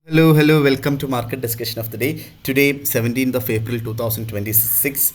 Hello, welcome to market discussion of the day. Today, 17th of April 2026.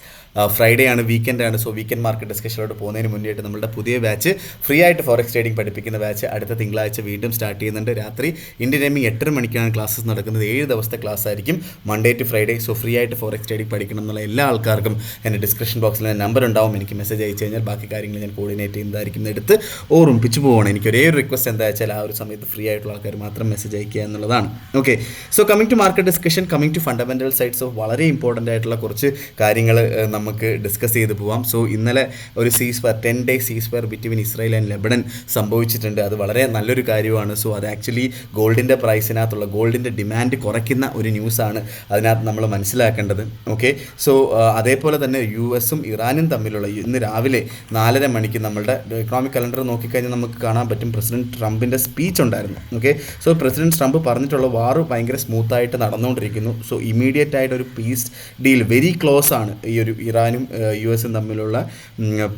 Friday ആണ്, weekend ആണ്. So weekend market ഡിസ്കഷനിലോട്ട് പോകുന്നതിന് മുന്നേയായിട്ട് നമ്മളുടെ പുതിയ batch free ആയിട്ട് forex trading പഠിപ്പിക്കുന്ന ബാച്ച് അടുത്ത തിങ്കളാഴ്ച വീണ്ടും സ്റ്റാർട്ട് ചെയ്യുന്നുണ്ട്. രാത്രി ഇന്ത്യൻ ടൈമിംഗ് 8 മണിക്കാണ് ക്ലാസ്സസ് നടക്കുന്നത്. 7 ദിവസത്തെ ക്ലാസ് ആയിരിക്കും, Monday to Friday. So free ആയിട്ട് ഫോറക്സ് ട്രേഡിംഗ് പഠിക്കണം എന്നുള്ള എല്ലാ ആൾക്കാർക്കും എൻ്റെ ഡിസ്ക്രിപ്ഷൻ ബോക്സിൽ നമ്പർ ഉണ്ടാവും. എനിക്ക് മെസ്സേജ് അയച്ചു കഴിഞ്ഞാൽ ബാക്കി കാര്യങ്ങൾ ഞാൻ കോർഡിനേറ്റ് ചെയ്യുന്നതായിരിക്കും. എടുത്ത് ഓർമ്മിപ്പിച്ച് പോകണം. എനിക്ക് ഒരേ ഒരു റിക്വസ്റ്റ് എന്താ വെച്ചാൽ ആ ഒരു സമയത്ത് ഫ്രീ ആയിട്ടുള്ള ആൾക്കാർ മാത്രം മെസ്സേജ് അയക്കുക എന്നുള്ളതാണ്. Okay, so coming to market discussion, coming to fundamental sides of വളരെ ഇമ്പോർട്ടൻ്റ് ആയിട്ടുള്ള കുറച്ച് കാര്യങ്ങൾ നമുക്ക് ഡിസ്കസ് ചെയ്ത് പോവാം. സോ ഇന്നലെ ഒരു 10 day ceasefire between Israel and Lebanon സംഭവിച്ചിട്ടുണ്ട്. അത് വളരെ നല്ലൊരു കാര്യമാണ്. സോ അത് ആക്ച്വലി ഗോൾഡിൻ്റെ പ്രൈസിനകത്തുള്ള ഗോൾഡിൻ്റെ ഡിമാൻഡ് കുറയ്ക്കുന്ന ഒരു ന്യൂസാണ് അതിനകത്ത് നമ്മൾ മനസ്സിലാക്കേണ്ടത്. ഓക്കെ, സോ അതേപോലെ തന്നെ US-ഉം ഇറാനും തമ്മിലുള്ള ഇന്ന് രാവിലെ 4:30 മണിക്ക് നമ്മളുടെ എക്കണോമിക് കലണ്ടർ നോക്കിക്കഴിഞ്ഞാൽ നമുക്ക് കാണാൻ പറ്റും പ്രസിഡന്റ് ട്രംപിൻ്റെ സ്പീച്ച് ഉണ്ടായിരുന്നു. ഓക്കെ, സോ പ്രസിഡന്റ് ട്രംപ് പറഞ്ഞിട്ടുള്ള വാർ ഭയങ്കര സ്മൂത്തായിട്ട് നടന്നുകൊണ്ടിരിക്കുന്നു. സോ ഇമീഡിയറ്റ് ആയിട്ട് ഒരു പീസ് ഡീൽ വെരി ക്ലോസ് ആണ്. ഈ ഒരു ഇറാനും US-ഉം തമ്മിലുള്ള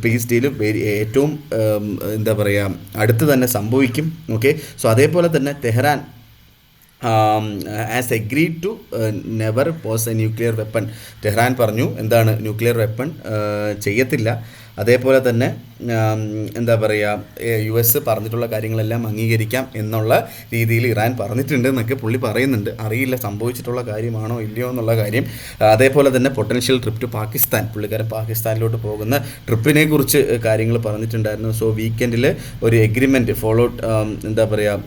പീസ് ഡീൽ ഏറ്റവും എന്താ പറയുക അടുത്ത് തന്നെ സംഭവിക്കും. ഓക്കെ, സോ അതേപോലെ തന്നെ Tehran has agreed to never possess a nuclear weapon. Tehran പറഞ്ഞു എന്താണ് ന്യൂക്ലിയർ വെപ്പൺ ചെയ്യത്തില്ല. അതേപോലെ തന്നെ എന്താ പറയുക US പറഞ്ഞിട്ടുള്ള കാര്യങ്ങളെല്ലാം അംഗീകരിക്കാം എന്നുള്ള രീതിയിൽ ഇറാൻ പറഞ്ഞിട്ടുണ്ട് എന്നൊക്കെ പുള്ളി പറയുന്നുണ്ട്. അറിയില്ല സംഭവിച്ചിട്ടുള്ള കാര്യമാണോ ഇല്ലയോ എന്നുള്ള കാര്യം. അതേപോലെ തന്നെ പൊട്ടൻഷ്യൽ ട്രിപ്പ് ടു പാകിസ്ഥാൻ, പുള്ളിക്കാരൻ പാകിസ്ഥാനിലോട്ട് പോകുന്ന ട്രിപ്പിനെ കുറിച്ച് കാര്യങ്ങൾ പറഞ്ഞിട്ടുണ്ടായിരുന്നു. സോ വീക്കെൻഡിൽ ഒരു എഗ്രിമെൻറ്റ് ഫോളോഡ് എന്താ പറയുക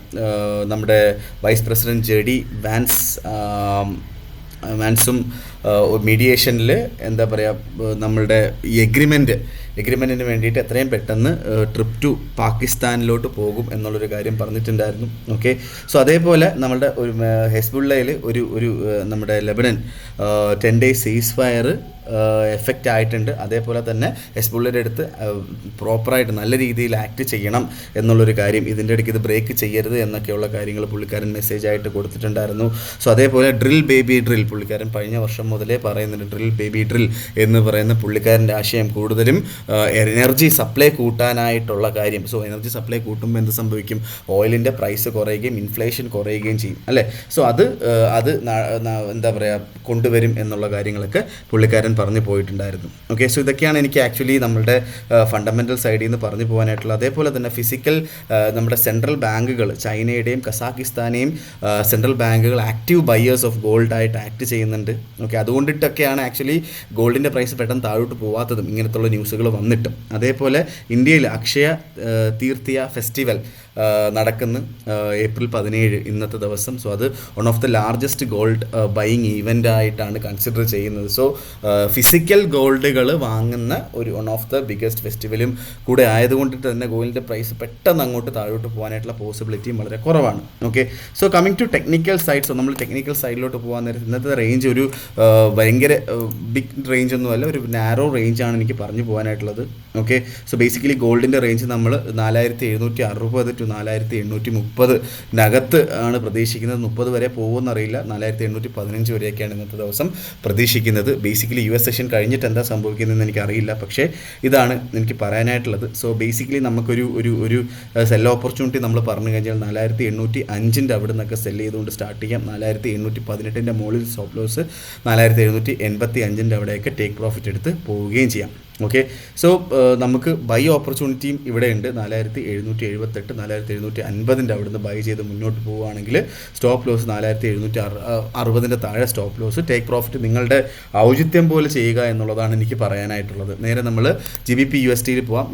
നമ്മുടെ വൈസ് പ്രസിഡന്റ് JD വാൻസും മീഡിയേഷനിൽ എന്താ പറയുക നമ്മളുടെ ഈ എഗ്രിമെൻറ്റിന് വേണ്ടിയിട്ട് എത്രയും പെട്ടെന്ന് ട്രിപ്പ് ടു പാകിസ്ഥാനിലോട്ട് പോകും എന്നുള്ളൊരു കാര്യം പറഞ്ഞിട്ടുണ്ടായിരുന്നു. ഓക്കെ, സോ അതേപോലെ നമ്മളുടെ ഒരു ഹെസ്ബുള്ളയിൽ ഒരു നമ്മുടെ ലെബനൻ 10 ഡേ സീസ് ഫയർ എഫക്റ്റ് ആയിട്ടുണ്ട്. അതേപോലെ തന്നെ ഹെസ്ബുള്ളയുടെ അടുത്ത് പ്രോപ്പറായിട്ട് നല്ല രീതിയിൽ ആക്ട് ചെയ്യണം എന്നുള്ളൊരു കാര്യം, ഇതിൻ്റെ ഇടയ്ക്ക് ഇത് ബ്രേക്ക് ചെയ്യരുത് എന്നൊക്കെയുള്ള കാര്യങ്ങൾ പുള്ളിക്കാരൻ മെസ്സേജായിട്ട് കൊടുത്തിട്ടുണ്ടായിരുന്നു. സോ അതേപോലെ ഡ്രിൽ ബേബി ഡ്രിൽ പുള്ളിക്കാരൻ കഴിഞ്ഞ വർഷം മുതലേ പറയുന്നുണ്ട്. ഡ്രിൽ ബേബി ഡ്രിൽ എന്ന് പറയുന്ന പുള്ളിക്കാരൻ്റെ ആശയം കൂടുതലും എനർജി സപ്ലൈ കൂട്ടാനായിട്ടുള്ള കാര്യം. സോ എനർജി സപ്ലൈ കൂട്ടുമ്പോൾ എന്ത് സംഭവിക്കും? ഓയിലിൻ്റെ പ്രൈസ് കുറയുകയും ഇൻഫ്ലേഷൻ കുറയുകയും ചെയ്യും അല്ലേ. സോ അത് എന്താ പറയുക കൊണ്ടുവരും എന്നുള്ള കാര്യങ്ങളൊക്കെ പുള്ളിക്കാരൻ പറഞ്ഞു പോയിട്ടുണ്ടായിരുന്നു. ഓക്കെ, സോ ഇതൊക്കെയാണ് എനിക്ക് ആക്ച്വലി നമ്മളുടെ ഫണ്ടമെൻ്റൽ സൈഡിൽ നിന്ന് പറഞ്ഞു പോകാനായിട്ടുള്ളത്. അതേപോലെ തന്നെ ഫിസിക്കൽ നമ്മുടെ സെൻട്രൽ ബാങ്കുകൾ, ചൈനയുടെയും കസാക്കിസ്ഥാനെയും സെൻട്രൽ ബാങ്കുകൾ ആക്റ്റീവ് ബയേഴ്സ് ഓഫ് ഗോൾഡായിട്ട് ആക്ട് ചെയ്യുന്നുണ്ട്. ഓക്കെ, അതുകൊണ്ടിട്ടൊക്കെയാണ് ആക്ച്വലി ഗോൾഡിൻ്റെ പ്രൈസ് പെട്ടെന്ന് താഴോട്ട് പോകാത്തതും ഇങ്ങനത്തുള്ള ന്യൂസുകൾ വന്നിട്ടും. അതേപോലെ ഇന്ത്യയിൽ അക്ഷയ തീർത്ഥിയ ഫെസ്റ്റിവൽ നടക്കുന്ന April 17 ഇന്നത്തെ ദിവസം. സോ അത് one of the largest gold buying event ആയിട്ടാണ് കൺസിഡർ ചെയ്യുന്നത്. സോ ഫിസിക്കൽ ഗോൾഡുകൾ വാങ്ങുന്ന ഒരു വൺ ഓഫ് ദ ബിഗ്ഗസ്റ്റ് ഫെസ്റ്റിവലും കൂടെ ആയതുകൊണ്ടിട്ട് തന്നെ ഗോൾഡിൻ്റെ പ്രൈസ് പെട്ടെന്ന് അങ്ങോട്ട് താഴോട്ട് പോകാനായിട്ടുള്ള പോസിബിലിറ്റിയും വളരെ കുറവാണ്. Okay, so coming to technical side. So നമ്മൾ ടെക്നിക്കൽ സൈഡിലോട്ട് പോകാൻ നേരത്തെ ഇന്നത്തെ റേഞ്ച് ഒരു ഭയങ്കര ബിഗ് റേഞ്ച് ഒന്നുമല്ല, ഒരു നാരോ റേഞ്ചാണ് എനിക്ക് പറഞ്ഞു പോകാനായിട്ടുള്ളത്. ഓക്കെ, സോ ബേസിക്കലി ഗോൾഡിൻ്റെ റേഞ്ച് നമ്മൾ 4760 to 4830 ആണ് പ്രതീക്ഷിക്കുന്നത്. 30 വരെ പോകുമെന്നറിയില്ല. 4815 വരെയൊക്കെയാണ് ഇന്നത്തെ ദിവസം പ്രതീക്ഷിക്കുന്നത്. ബേസിക്കലി US സെഷൻ കഴിഞ്ഞിട്ട് എന്താ സംഭവിക്കുന്നതെന്ന് എനിക്കറിയില്ല, പക്ഷേ ഇതാണ് എനിക്ക് പറയാനായിട്ടുള്ളത്. സോ ബേസിക്കലി നമുക്കൊരു ഒരു സെൽ ഓപ്പർച്യൂണിറ്റി നമ്മൾ പറഞ്ഞു കഴിഞ്ഞാൽ 4805 അവിടെ നിന്നൊക്കെ സെല് ചെയ്തുകൊണ്ട് സ്റ്റാർട്ട് ചെയ്യാം. 4818 മുകളിൽ സ്റ്റോപ്പ് ലോസ്, 4785 അവിടെയൊക്കെ ടേക്ക് പ്രോഫിറ്റ് എടുത്ത് പോവുകയും ചെയ്യാം. ഓക്കെ, സോ നമുക്ക് ബൈ ഓപ്പർച്യൂണിറ്റിയും ഇവിടെ ഉണ്ട്. 4778 4750 അവിടെ നിന്ന് ബൈ ചെയ്ത് മുന്നോട്ട് പോവുകയാണെങ്കിൽ സ്റ്റോപ്പ് ലോസ് 4760 താഴെ സ്റ്റോപ്പ് ലോസ്. ടേക്ക് പ്രോഫിറ്റ് നിങ്ങളുടെ ഔചിത്യം പോലെ ചെയ്യുക എന്നുള്ളതാണ് എനിക്ക് പറയാനായിട്ടുള്ളത്. നേരെ നമ്മൾ GBP USD പോവാം.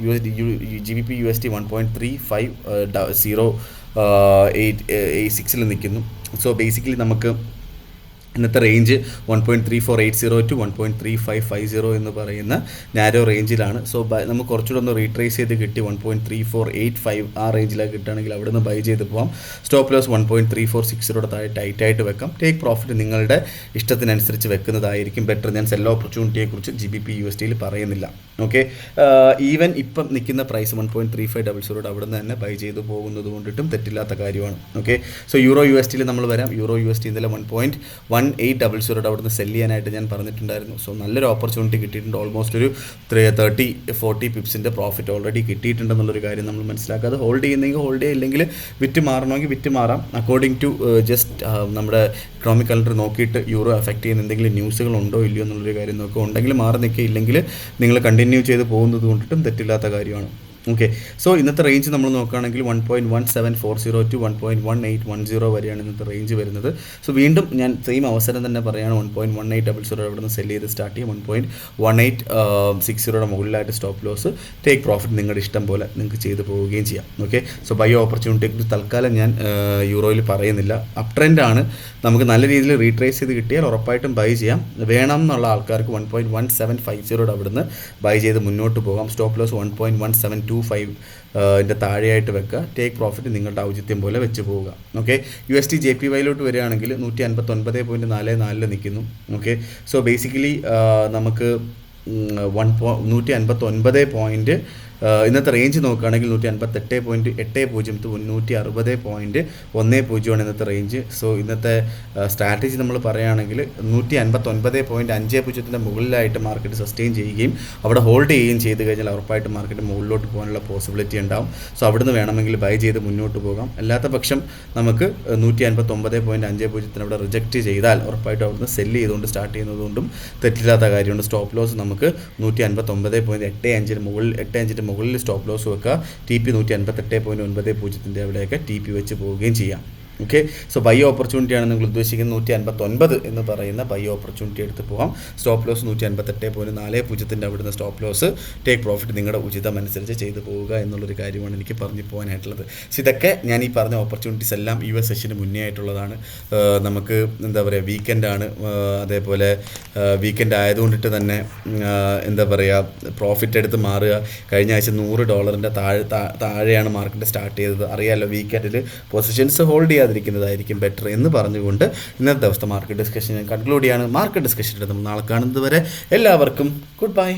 GBP USD 1.350886 നിൽക്കുന്നു. സോ ബേസിക്കലി നമുക്ക് ഇന്നത്തെ റേഞ്ച് 1.3480 to 1.3550 എന്ന് പറയുന്ന നാരോ റേഞ്ചിലാണ്. സോ നമുക്ക് കുറച്ചുകൂടെ ഒന്ന് റീട്രേസ് ചെയ്ത് കിട്ടി 1.3485 ആ റേഞ്ചിലേക്ക് കിട്ടുകയാണെങ്കിൽ അവിടെ നിന്ന് ബൈ ചെയ്ത് പോകാം. സ്റ്റോപ്പ് ലോസ് 1.3460 താഴെ ടൈറ്റായിട്ട് വെക്കാം. ടേക്ക് പ്രോഫിറ്റ് നിങ്ങളുടെ ഇഷ്ടത്തിനനുസരിച്ച് വെക്കുന്നതായിരിക്കും ബെറ്റർ. ഞാൻ സെൽ ഓപ്പർച്യൂണിറ്റിയെക്കുറിച്ച് GBP USD പറയുന്നില്ല. ഓക്കെ, ഈവൻ ഇപ്പം നിൽക്കുന്ന പ്രൈസ് 1.3500 അവിടെ നിന്ന് തന്നെ ബൈ ചെയ്ത് പോകുന്നത് കൊണ്ടിട്ടും തെറ്റില്ലാത്ത കാര്യമാണ്. ഓക്കെ, സോ യൂറോ USD നമ്മൾ വരാം. യൂറോ USD ഇന്നലെ 1.1 1800 അവിടുന്ന് സെല്ല് ചെയ്യാനായിട്ട് ഞാൻ പറഞ്ഞിട്ടുണ്ടായിരുന്നു. സോ നല്ലൊരു ഓപ്പർച്യൂണിറ്റി കിട്ടിയിട്ടുണ്ട്. ഓൾമോസ്റ്റ് ഒരു 30-40 പിപ്സിൻ്റെ പ്രോഫിറ്റ് ഓൾറെഡി കിട്ടിയിട്ടുണ്ടെന്നുള്ളൊരു കാര്യം നമ്മൾ മനസ്സിലാക്കുക. അത് ഹോൾഡ് ചെയ്യുന്നെങ്കിൽ ഹോൾഡ് ചെയ്യില്ലെങ്കിൽ വിറ്റ് മാറണമെങ്കിൽ വിറ്റ് മാറാം. അക്കോർഡിംഗ് ടു ജസ്റ്റ് നമ്മുടെ ഇക്കണോമിക് കലണ്ടർ നോക്കിയിട്ട് യൂറോ അഫക്റ്റ് ചെയ്യുന്ന എന്തെങ്കിലും ന്യൂസുകൾ ഉണ്ടോ ഇല്ലയോ എന്നുള്ളൊരു കാര്യം നോക്കുക. ഉണ്ടെങ്കിൽ മാറി നിൽക്കുക, ഇല്ലെങ്കിൽ നിങ്ങൾ കണ്ടിന്യൂ ചെയ്ത് പോകുന്നത് കൊണ്ടിട്ടും തെറ്റില്ലാത്ത കാര്യമാണ്. ഓക്കെ, സോ ഇന്നത്തെ റേഞ്ച് നമ്മൾ നോക്കുകയാണെങ്കിൽ 1.1740 to 1.1810 വരെയാണ് ഇന്നത്തെ റേഞ്ച് വരുന്നത്. സോ വീണ്ടും ഞാൻ സെയിം അവസരം തന്നെ പറയുകയാണ്, 1.1800 അവിടെ നിന്ന് സെല്ല് ചെയ്ത് സ്റ്റാർട്ട് ചെയ്യും. 1.1860 മുകളിലായിട്ട് സ്റ്റോപ്പ് ലോസ്, ടേക്ക് പ്രോഫിറ്റ് നിങ്ങളുടെ ഇഷ്ടം പോലെ നിങ്ങൾക്ക് ചെയ്ത് പോവുകയും ചെയ്യാം. ഓക്കെ, സോ ബൈ ഓപ്പർച്യൂണിറ്റിയെക്കുറിച്ച് തൽക്കാലം ഞാൻ യൂറോയിൽ പറയുന്നില്ല. അപ് ട്രെൻഡാണ്, നമുക്ക് നല്ല രീതിയിൽ റീട്രേസ് ചെയ്ത് കിട്ടിയാൽ ഉറപ്പായിട്ടും ബൈ ചെയ്യാം. വേണം എന്നുള്ള ആൾക്കാർക്ക് 1.1750 അവിടുന്ന് ബൈ ചെയ്ത് മുന്നോട്ട് പോകാം. സ്റ്റോപ്പ് ലോസ് 1.1725 ൻ്റെ താഴെയായിട്ട് വെക്കുക. ടേക്ക് പ്രോഫിറ്റ് നിങ്ങളുടെ ഔചിത്യം പോലെ വെച്ച് പോവുക. ഓക്കെ, USD JPYയിലോട്ട് വരികയാണെങ്കിൽ 159.44 നിൽക്കുന്നു. ഓക്കെ, സോ ബേസിക്കലി നമുക്ക് 159 ഇന്നത്തെ റേഞ്ച് നോക്കുകയാണെങ്കിൽ 158.80 to 160.10 ഇന്നത്തെ റേഞ്ച്. സോ ഇന്നത്തെ സ്ട്രാറ്റജി നമ്മൾ പറയുകയാണെങ്കിൽ 159.50 മുകളിലായിട്ട് മാർക്കറ്റ് സസ്റ്റെയിൻ ചെയ്യുകയും അവിടെ ഹോൾഡ് ചെയ്യുകയും ചെയ്ത് കഴിഞ്ഞാൽ ഉറപ്പായിട്ട് മാർക്കറ്റ് മുകളിലോട്ട് പോകാനുള്ള പോസിബിലിറ്റി ഉണ്ടാവും. സോ അവിടുന്ന് വേണമെങ്കിൽ ബൈ ചെയ്ത് മുന്നോട്ട് പോകാം. അല്ലാത്ത പക്ഷം നമുക്ക് 159.50 അവിടെ റിജക്റ്റ് ചെയ്താൽ ഉറപ്പായിട്ട് അവിടുന്ന് സെല്ല് ചെയ്തുകൊണ്ട് സ്റ്റാർട്ട് ചെയ്യുന്നതുകൊണ്ടും തെറ്റില്ലാത്ത കാര്യമുണ്ട്. സ്റ്റോപ്പ് ലോസ് നമുക്ക് 159.85 മുകളിൽ സ്റ്റോപ്പ് ലോസ് വെക്കുക. TP 158.90 അവിടെയൊക്കെ TP വെച്ച് പോവുകയും ചെയ്യാം. ഓക്കെ, സോ ബൈ ഓപ്പർച്യൂണിറ്റിയാണ് നിങ്ങൾ ഉദ്ദേശിക്കുന്നത് 159 എന്ന് പറയുന്ന ബൈ ഓപ്പർച്യൂണിറ്റി എടുത്ത് പോകാം. സ്റ്റോപ്പ് ലോസ് 158.40 അവിടുന്ന് സ്റ്റോപ്പ് ലോസ്, ടേക്ക് പ്രോഫിറ്റ് നിങ്ങളുടെ ഉചിതം അനുസരിച്ച് ചെയ്ത് പോവുക എന്നുള്ളൊരു കാര്യമാണ് എനിക്ക് പറഞ്ഞു പോകാനായിട്ടുള്ളത്. സോ ഇതൊക്കെ ഞാൻ ഈ പറഞ്ഞ ഓപ്പർച്യൂണിറ്റീസ് എല്ലാം US സെഷന് മുന്നേ ആയിട്ടുള്ളതാണ്. നമുക്ക് എന്താ പറയുക, വീക്കെൻഡാണ്. അതേപോലെ വീക്കെൻഡ് ആയതുകൊണ്ടിട്ട് തന്നെ എന്താ പറയുക, പ്രോഫിറ്റ് എടുത്ത് മാറുക. കഴിഞ്ഞ ആഴ്ച $100 താഴെയാണ് മാർക്കറ്റ് സ്റ്റാർട്ട് ചെയ്തത്. അറിയാമല്ലോ, വീക്കെൻഡിൽ പൊസിഷൻസ് ഹോൾഡ് ചെയ്യാതിരിക്കുന്നതായിരിക്കും ബെറ്റർ എന്ന് പറഞ്ഞുകൊണ്ട് ഇന്നത്തെ ദിവസത്തെ മാർക്കറ്റ് ഡിസ്കഷൻ ഞാൻ കൺക്ലൂഡ് ചെയ്യാണ്. മാർക്കറ്റ് ഡിസ്കഷൻ നമ്മൾ നാളെ കാണുന്നത് വരെ എല്ലാവർക്കും ഗുഡ് ബൈ.